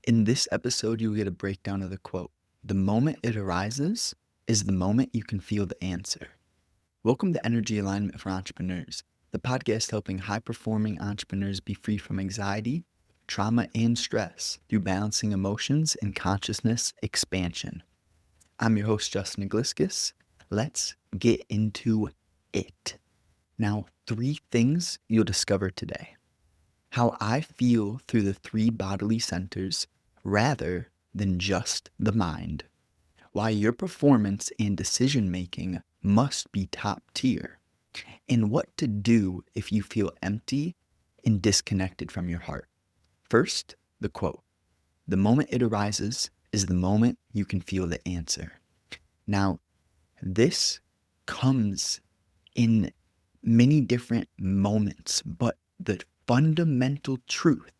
In this episode, you'll get a breakdown of the quote. The moment it arises is the moment you can feel the answer. Welcome to Energy Alignment for Entrepreneurs, the podcast helping high-performing entrepreneurs be free from anxiety, trauma, and stress through balancing emotions and consciousness expansion. I'm your host, Justin Igliscus. Let's get into it. Now, 3 things you'll discover today. How I feel through the 3 bodily centers rather than just the mind. Why your performance and decision making must be top tier. And what to do if you feel empty and disconnected from your heart. First, the quote. The moment it arises is the moment you can feel the answer. Now, this comes in many different moments, but the fundamental truth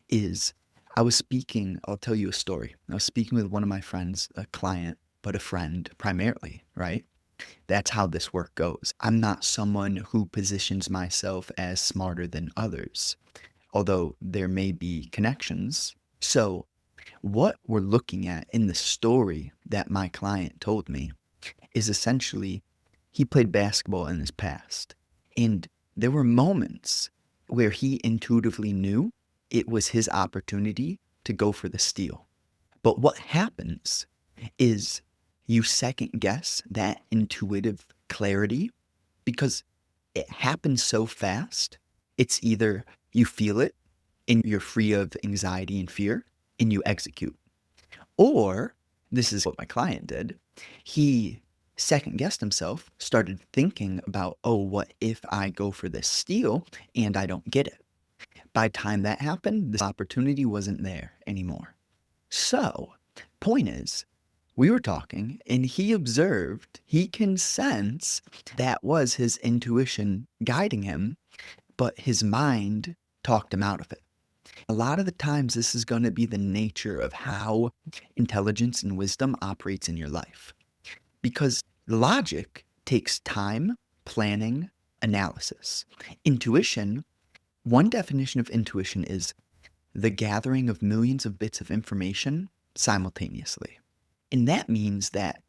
is I'll tell you a story. I was speaking with one of my friends, a client, but a friend primarily, right? That's how this work goes. I'm not someone who positions myself as smarter than others, although there may be connections. So what we're looking at in the story that my client told me is essentially he played basketball in his past. And there were moments where he intuitively knew it was his opportunity to go for the steal. But what happens is you second guess that intuitive clarity because it happens so fast. It's either you feel it and you're free of anxiety and fear and you execute. Or, this is what my client did, he second guessed himself, started thinking about, oh, what if I go for this steal and I don't get it? By the time that happened, this opportunity wasn't there anymore. So, point is, we were talking and he observed, he can sense that was his intuition guiding him, but his mind talked him out of it. A lot of the times, this is going to be the nature of how intelligence and wisdom operates in your life. Because logic takes time, planning, analysis. Intuition, one definition of intuition is the gathering of millions of bits of information simultaneously. And that means that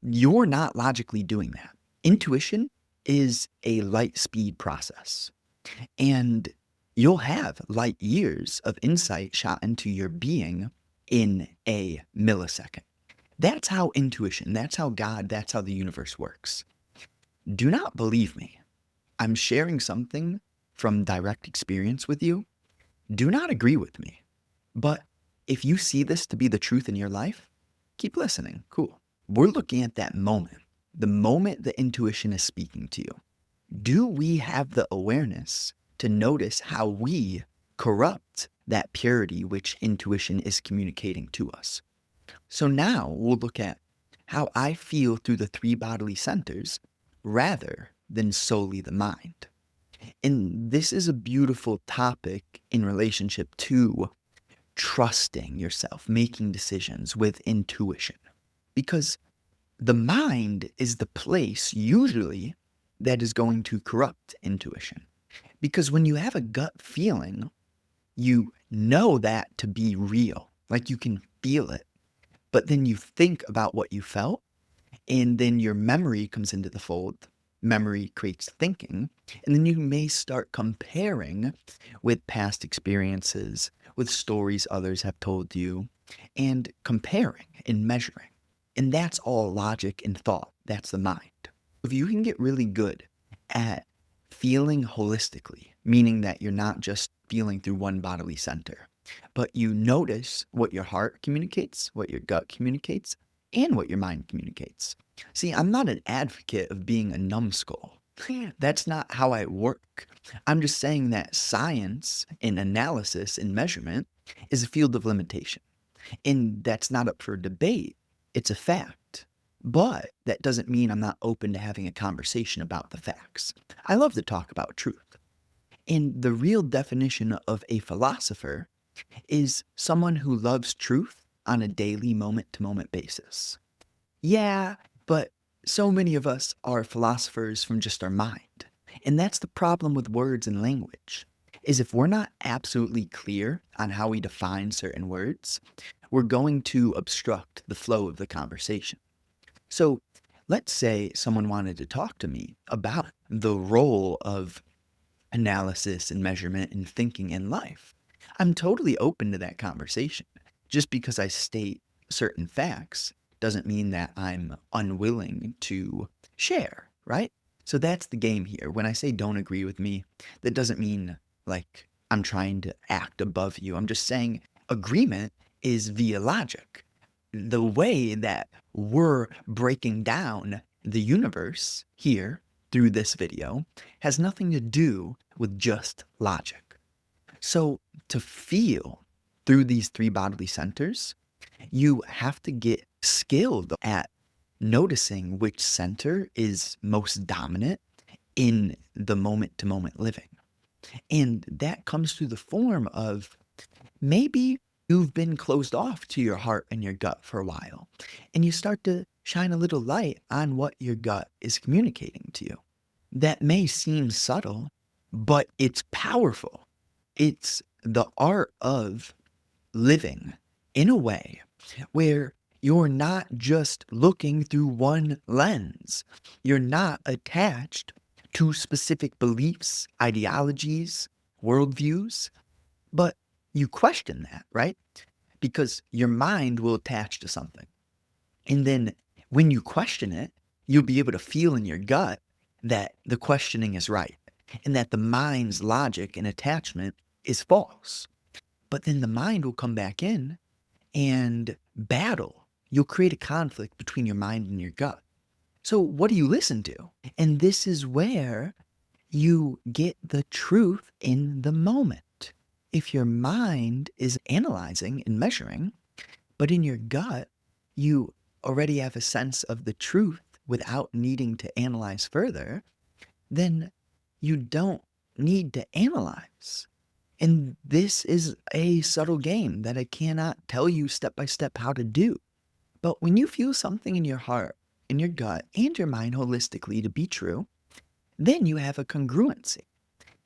you're not logically doing that. Intuition is a light speed process. And you'll have light years of insight shot into your being in a millisecond. That's how intuition, that's how God, that's how the universe works. Do not believe me. I'm sharing something from direct experience with you. Do not agree with me. But if you see this to be the truth in your life, keep listening. Cool. We're looking at that moment, the moment the intuition is speaking to you. Do we have the awareness to notice how we corrupt that purity which intuition is communicating to us? So now we'll look at how I feel through the 3 bodily centers rather than solely the mind. And this is a beautiful topic in relationship to trusting yourself, making decisions with intuition. Because the mind is the place usually that is going to corrupt intuition. Because when you have a gut feeling, you know that to be real, like you can feel it. But then you think about what you felt, and then your memory comes into the fold. Memory creates thinking, and then you may start comparing with past experiences, with stories others have told you, and comparing and measuring. And that's all logic and thought. That's the mind. If you can get really good at feeling holistically, meaning that you're not just feeling through one bodily center, but you notice what your heart communicates, what your gut communicates, and what your mind communicates. See, I'm not an advocate of being a numbskull. That's not how I work. I'm just saying that science and analysis and measurement is a field of limitation. And that's not up for debate. It's a fact. But that doesn't mean I'm not open to having a conversation about the facts. I love to talk about truth. And the real definition of a philosopher is someone who loves truth on a daily moment-to-moment basis. Yeah, but so many of us are philosophers from just our mind. And that's the problem with words and language. is if we're not absolutely clear on how we define certain words, we're going to obstruct the flow of the conversation. So let's say someone wanted to talk to me about the role of analysis and measurement and thinking in life. I'm totally open to that conversation. Just because I state certain facts doesn't mean that I'm unwilling to share, right? So that's the game here. When I say don't agree with me, that doesn't mean like I'm trying to act above you. I'm just saying agreement is via logic. The way that we're breaking down the universe here through this video has nothing to do with just logic. So, to feel through these three bodily centers, you have to get skilled at noticing which center is most dominant in the moment to moment living. And that comes through the form of maybe you've been closed off to your heart and your gut for a while, and you start to shine a little light on what your gut is communicating to you. That may seem subtle, but it's powerful. It's the art of living in a way where you're not just looking through one lens. You're not attached to specific beliefs, ideologies, worldviews, but you question that, right? Because your mind will attach to something. And then when you question it, you'll be able to feel in your gut that the questioning is right and that the mind's logic and attachment is false. But then the mind will come back in and battle. You'll create a conflict between your mind and your gut. So, what do you listen to? And this is where you get the truth in the moment. If your mind is analyzing and measuring, but in your gut, you already have a sense of the truth without needing to analyze further, then you don't need to analyze. And this is a subtle game that I cannot tell you step by step how to do. But when you feel something in your heart, in your gut, and your mind holistically to be true, then you have a congruency.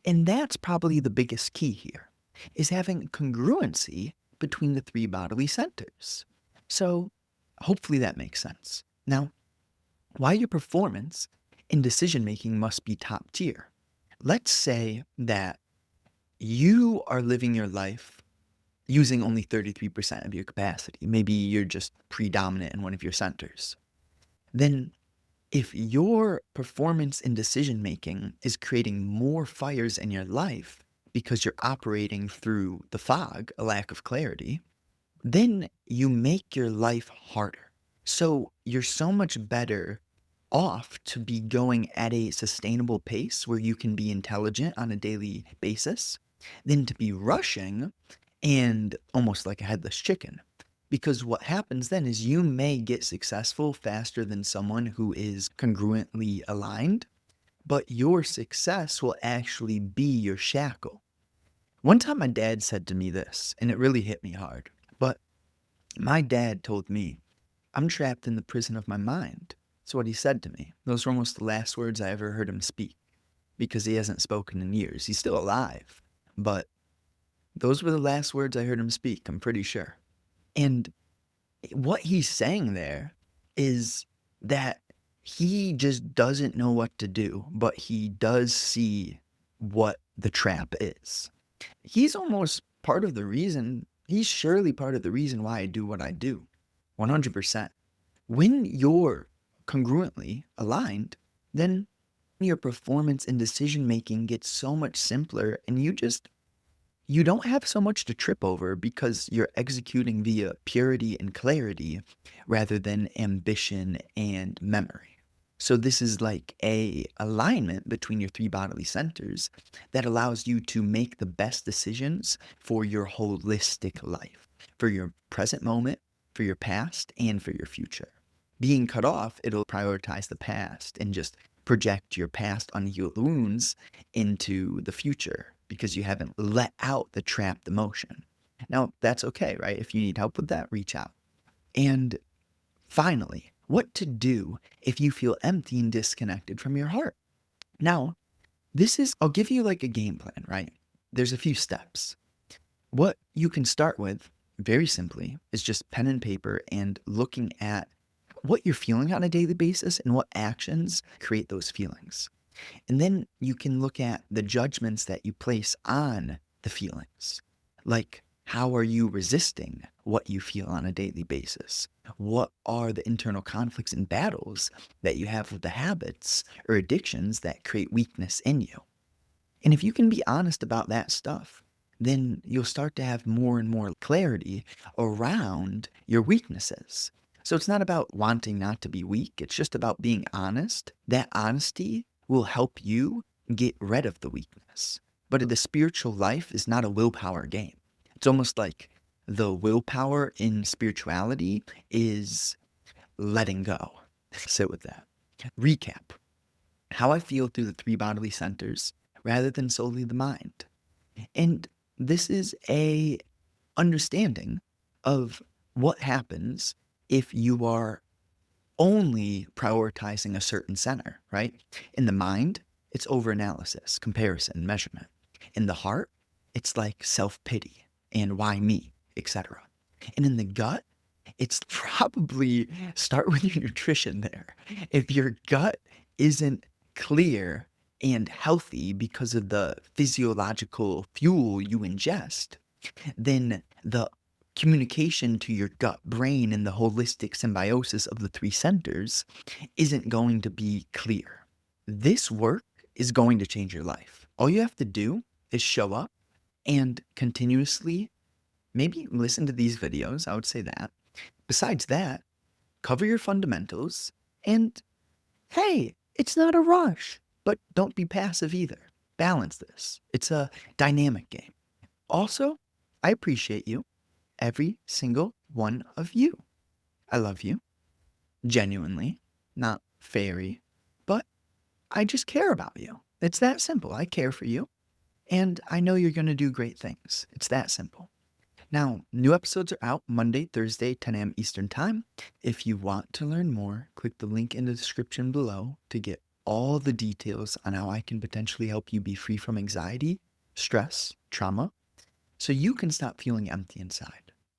And that's probably the biggest key here, is having congruency between the three bodily centers. So hopefully that makes sense. Now, why your performance in decision making must be top tier. Let's say that you are living your life using only 33% of your capacity. Maybe you're just predominant in one of your centers. Then, if your performance in decision making is creating more fires in your life because you're operating through the fog, a lack of clarity, then you make your life harder. So you're so much better off to be going at a sustainable pace where you can be intelligent on a daily basis than to be rushing and almost like a headless chicken. Because what happens then is you may get successful faster than someone who is congruently aligned, but your success will actually be your shackle. One time my dad said to me this, and it really hit me hard. But my dad told me, I'm trapped in the prison of my mind. That's what he said to me. Those were almost the last words I ever heard him speak because he hasn't spoken in years. He's still alive, but those were the last words I heard him speak, I'm pretty sure. And what he's saying there is that he just doesn't know what to do, but he does see what the trap is. He's almost part of the reason, he's surely part of the reason why I do what I do. 100%. When you're congruently aligned, then your performance and decision making gets so much simpler and you don't have so much to trip over because you're executing via purity and clarity rather than ambition and memory. So this is like a alignment between your three bodily centers that allows you to make the best decisions for your holistic life, for your present moment, for your past, and for your future. Being cut off, it'll prioritize the past and just project your past unhealed wounds into the future because you haven't let out the trapped emotion. Now, that's okay, right? If you need help with that, reach out. And finally, what to do if you feel empty and disconnected from your heart. Now, I'll give you like a game plan, right? there's a few steps. What you can start with, very simply, is just pen and paper and looking at what you're feeling on a daily basis and what actions create those feelings. And then you can look at the judgments that you place on the feelings. Like, how are you resisting what you feel on a daily basis? What are the internal conflicts and battles that you have with the habits or addictions that create weakness in you? And if you can be honest about that stuff, then you'll start to have more and more clarity around your weaknesses. So it's not about wanting not to be weak, it's just about being honest. That honesty will help you get rid of the weakness. But the spiritual life is not a willpower game. It's almost like the willpower in spirituality is letting go. Sit with that. Recap how I feel through the three bodily centers rather than solely the mind. And this is a understanding of what happens if you are only prioritizing a certain center, right? In the mind, it's overanalysis, comparison, measurement. In the heart, it's like self-pity and why me, etc. And in the gut, it's probably start with your nutrition there. If your gut isn't clear and healthy because of the physiological fuel you ingest, then the communication to your gut brain and the holistic symbiosis of the three centers isn't going to be clear. This work is going to change your life. All you have to do is show up and continuously maybe listen to these videos. I would say that. Besides that, cover your fundamentals and hey, it's not a rush, but don't be passive either. Balance this. It's a dynamic game. Also, I appreciate you, every single one of you. I love you, genuinely, not fairy, but I just care about you. It's that simple. I care for you, and I know you're going to do great things. It's that simple. Now, new episodes are out Monday, Thursday, 10 a.m. Eastern Time. If you want to learn more, click the link in the description below to get all the details on how I can potentially help you be free from anxiety, stress, trauma, so you can stop feeling empty inside.